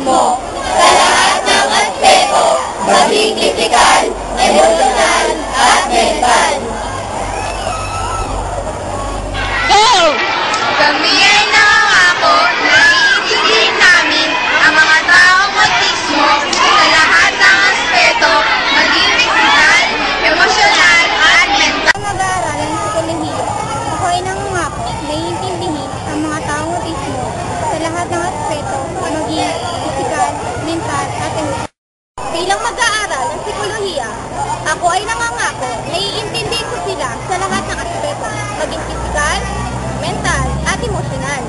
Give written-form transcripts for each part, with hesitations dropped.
Mo sa lahat ng aspeto, maging kritikal, emosyonal, at mental. Go! Kami ay nangangako na iintindihin namin ang mga taong autismo sa lahat ng aspeto, maging kritikal, emosyonal, at mental. Mag-aaralan sa kolehiyo, ako ay nangangako na iintindihin ang mga taong autismo sa lahat ng aspeto, maging kritikal, mental, at emosyonal. Bilang mag-aaral ng psikolohiya, ako ay nangangako na iintindihin ko sila sa lahat ng aspeto, maging kritikal, mental, at emosyonal.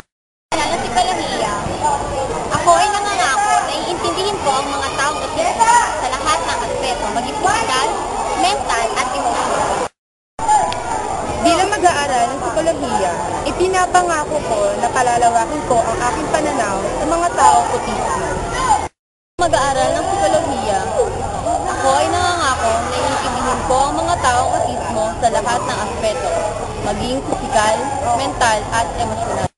Ng psikolohiya, ako ay nangangako na iintindihin ko ang mga taong autismo sa lahat ng aspeto, maging kritikal, mental, at emosyonal. Bilang mag-aaral ng psikolohiya, ipinapangako ko na palalawakin ko ang aking pananaw sa mga taong autismo. Mag-aaral ng psikolohiya, ako ay nangangako na iintindihin ko ang mga taong autismo sa lahat ng aspeto, maging pisikal, mental, at emosyonal.